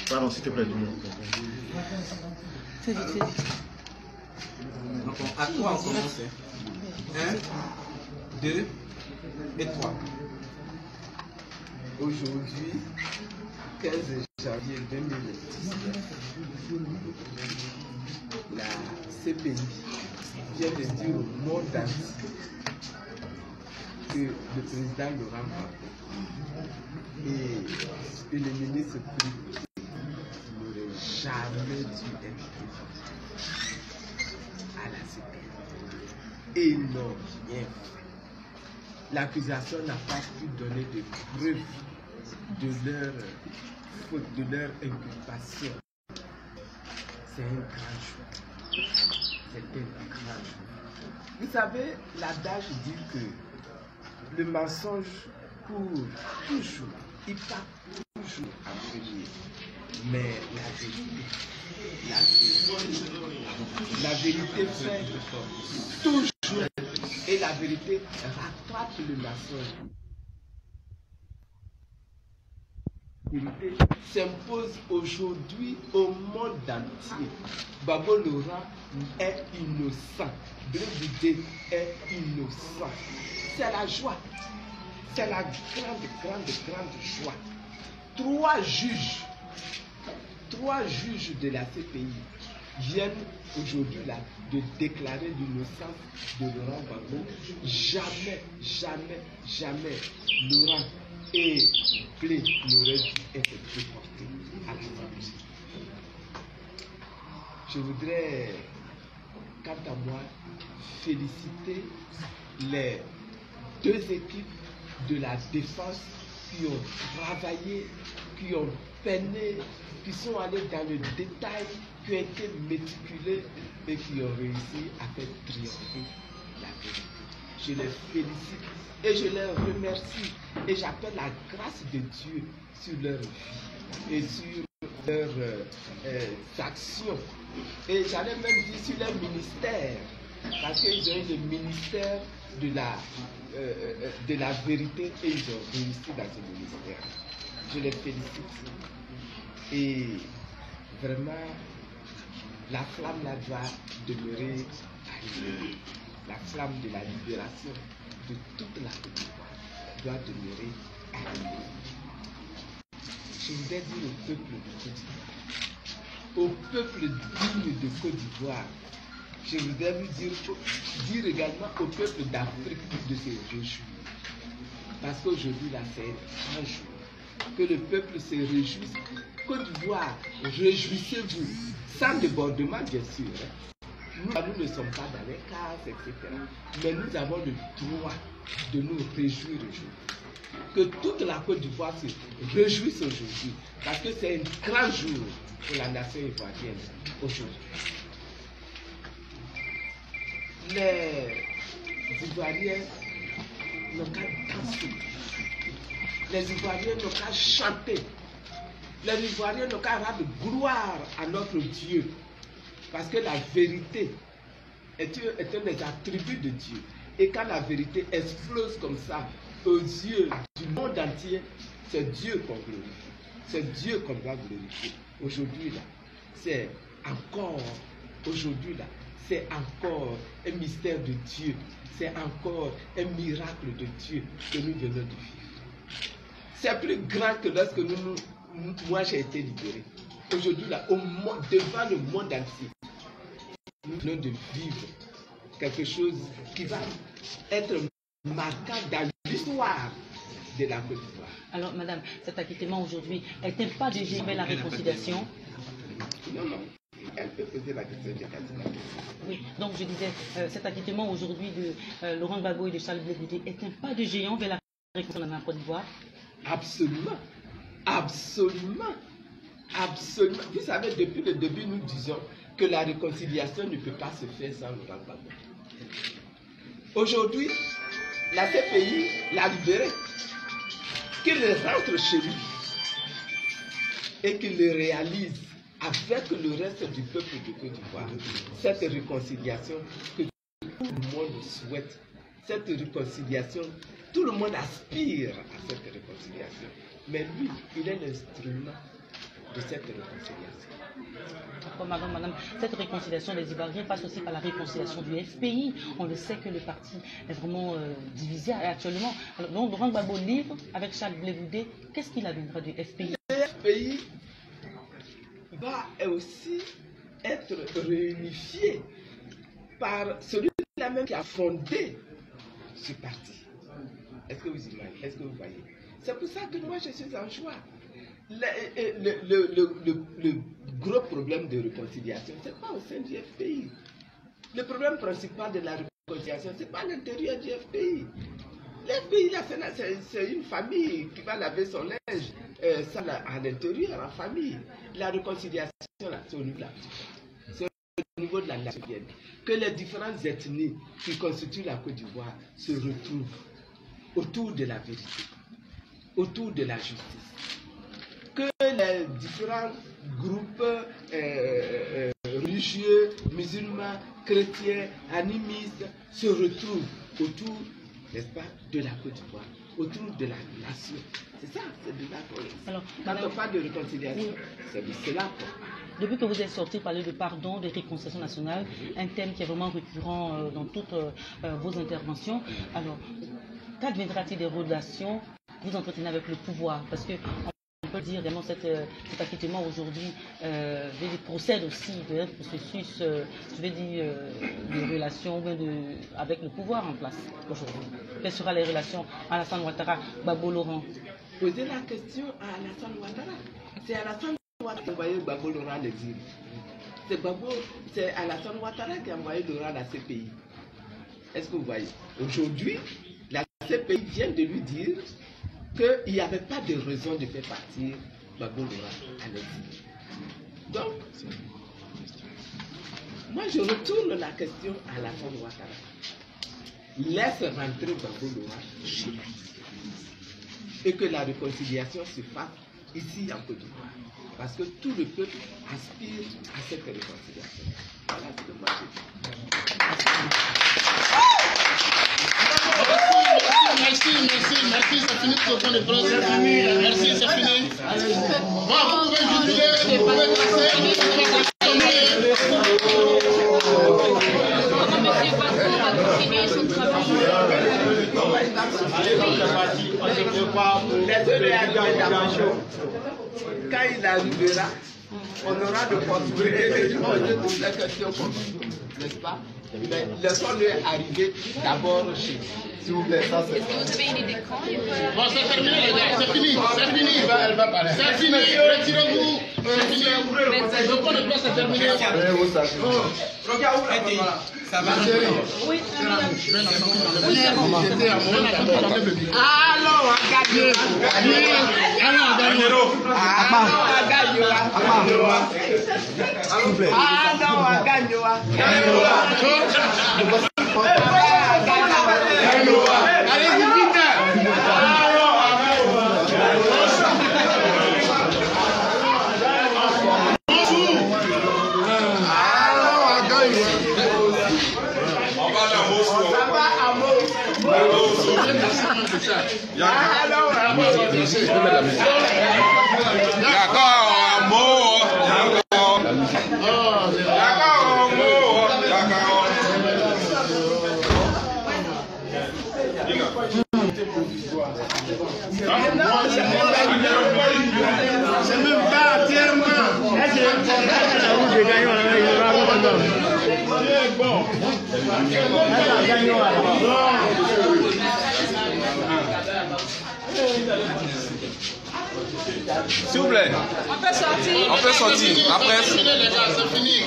Pardon, s'il te plaît, dis-moi. C'est vite. Donc, à quoi on commence? 1, 2 et 3. Aujourd'hui, 15 janvier 2019, la CPI vient de dire au monde entier que le président Laurent Gbagbo et le ministre Prix n'auraient jamais dû être à la CPI. Et non, rien fait. L'accusation n'a pas pu donner de preuves de leur faute, de leur inculpation. C'est un grand jour. C'est un grand jour. Vous savez, l'adage dit que le mensonge court toujours, il part toujours en premier. Mais la vérité fait toujours, et la vérité rattrape le mensonge. La vérité s'impose aujourd'hui au monde entier. Gbagbo Laurent est innocent. Blé est innocent. C'est la joie. C'est la grande joie. Trois juges de la CPI viennent aujourd'hui là de déclarer l'innocence de Laurent Gbagbo. Jamais Laurent et Blé n'auraient dû être déportés à la France. Je voudrais, quant à moi, féliciter les deux équipes de la défense qui ont travaillé, qui ont peiné, qui sont allés dans le détail, qui ont été méticuleux et qui ont réussi à faire triompher la vérité. Je les félicite et je les remercie et j'appelle la grâce de Dieu sur leur vie et sur leurs actions. Et j'allais même dire sur leur ministère, parce qu'ils ont eu le ministère de la vérité et ils ont réussi dans ce ministère. Je les félicite. Et vraiment, la flamme là doit demeurer allumée. La flamme de la libération de toute la Côte d'Ivoire doit demeurer allumée. Je voudrais dire au peuple de Côte d'Ivoire, au peuple digne de Côte d'Ivoire, je voudrais dire également au peuple d'Afrique de se réjouir. Parce qu'aujourd'hui, là, c'est un jour. Que le peuple se réjouisse. Côte d'Ivoire, réjouissez-vous. Sans débordement, bien sûr. Nous ne sommes pas dans les cases, etc. Mais nous avons le droit de nous réjouir aujourd'hui. Que toute la Côte d'Ivoire se réjouisse aujourd'hui. Parce que c'est un grand jour pour la nation ivoirienne aujourd'hui. Les Ivoiriens n'ont qu'à danser. Les Ivoiriens n'ont qu'à chanter. Les Ivoiriens n'ont qu'à rendre gloire à notre Dieu. Parce que la vérité est un des attributs de Dieu. Et quand la vérité explose comme ça aux yeux du monde entier, c'est Dieu qu'on glorifie. C'est Dieu qu'on doit glorifier. Aujourd'hui là, c'est encore, aujourd'hui là, c'est encore un mystère de Dieu. C'est encore un miracle de Dieu que nous venons de vivre. C'est plus grand que lorsque moi j'ai été libéré. Aujourd'hui là, devant le monde entier, nous venons de vivre quelque chose qui va être marquant dans l'histoire de la Côte d'Ivoire. Alors, madame, cet acquittement aujourd'hui est un pas de gérer la réconciliation? Non. Elle peut poser la question de Katina. Oui, donc je disais, cet acquittement aujourd'hui de Laurent Gbagbo et de Charles Blé est un pas de géant vers la réconciliation en Côte d'Ivoire? Absolument. Vous savez, depuis le début, nous disons que la réconciliation ne peut pas se faire sans Laurent Gbagbo. Aujourd'hui, la CPI l'a libéré. Qu'il rentre chez lui et qu'il le réalise avec le reste du peuple de Côte d'Ivoire. Cette réconciliation que tout le monde souhaite, cette réconciliation, tout le monde aspire à cette réconciliation. Mais lui, il est l'instrument de de cette réconciliation. Madame, cette réconciliation des Ivoiriens passe aussi par la réconciliation du FPI. On le sait que le parti est vraiment divisé actuellement. Alors, donc, Laurent Gbagbo livre avec Charles Blé Goudé. Qu'est-ce qu'il adviendra du FPI? Le FPI va aussi être réunifié par celui-là même qui a fondé ce parti. Est-ce que vous imaginez? Est-ce que vous voyez? C'est pour ça que moi je suis en joie. Le gros problème de réconciliation, ce n'est pas au sein du FPI. Le problème principal de la réconciliation, ce n'est pas l'intérieur du FPI. Le FPI, c'est une famille qui va laver son linge à l'intérieur, en famille. La réconciliation, c'est au niveau de la c'est au niveau de la nation. Que les différentes ethnies qui constituent la Côte d'Ivoire se retrouvent autour de la vérité, autour de la justice. Que les différents groupes religieux, musulmans, chrétiens, animistes se retrouvent autour, n'est-ce pas, de la Côte d'Ivoire, autour de la nation. C'est ça, c'est de là qu'on est. Alors, quand on parle de réconciliation, c'est de cela. Depuis que vous êtes sorti parler de pardon, de réconciliation nationale, un thème qui est vraiment récurrent dans toutes vos interventions, alors, qu'adviendra-t-il des relations que vous entretenez avec le pouvoir? Parce que on peut dire vraiment cet acquittement aujourd'hui procède aussi d'un processus, je vais dire, de relations avec le pouvoir en place aujourd'hui. Quelles seront les relations Alassane Ouattara, Gbagbo Laurent? Posez la question à Alassane Ouattara. C'est Alassane Ouattara qui a envoyé Gbagbo Laurent à l'exil. C'est Alassane Ouattara qui a envoyé Laurent à la CPI. Est-ce que vous voyez? Aujourd'hui, la CPI vient de lui dire qu'il n'y avait pas de raison de faire partir Gbagbo Laurent à l'exil. Donc, moi je retourne la question à Alassane Ouattara. Laisse rentrer Gbagbo Laurent chez lui. Et que la réconciliation se fasse ici en Côte d'Ivoire. Parce que tout le peuple aspire à cette réconciliation. Voilà ce que moi je dis. Merci, c'est fini pour le temps de presse. Merci, c'est fini. Bon, vous pouvez jubiler, vous pouvez passer. Monsieur Gbagbo va continuer son travail. Quand il arrivera, on aura de possibilités de poser toutes les questions comme n'est-ce pas? Mais laissons-le arriver d'abord chez nous. S'il vous plaît, ça c'est. Est-ce que vous avez une idée quand il peut... Bon, c'est terminé, les gars, c'est fini. Elle va parler. C'est fini, retirez-vous. C'est fini. Le point de presse est terminé. Regarde où ça va. Oui, Allons, S'il vous plaît. On peut sortir. On peut sortir. La presse. C'est fini, les gars, c'est fini.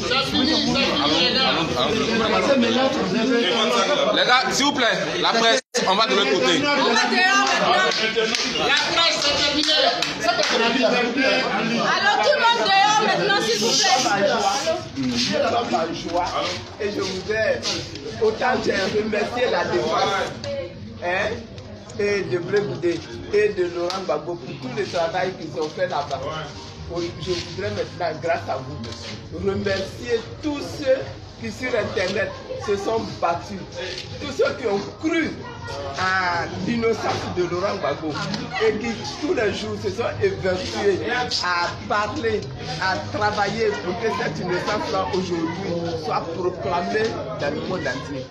C'est fini, Les gars, s'il vous plaît. La presse, on va de l'autre côté. On va dehors maintenant. La presse, c'est terminé. Alors tout le monde dehors maintenant, s'il vous plaît. Je suis en joie et je voudrais autant remercier la défense et de Blé Goudé et de Laurent Gbagbo pour tout le travail qu'ils ont fait là-bas. Je voudrais maintenant, grâce à vous, remercier tous ceux qui sur Internet se sont battus, tous ceux qui ont cru à l'innocence de Laurent Gbagbo et qui tous les jours se sont évertués à parler, à travailler pour que cette innocence-là aujourd'hui soit proclamée dans le monde entier.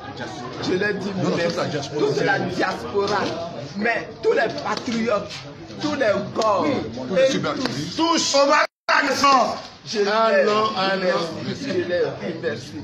Je l'ai dit, merci. Toute la diaspora, mais tous les patriotes, tous les corps, et tous au bas. Je les remercie. Je les remercie.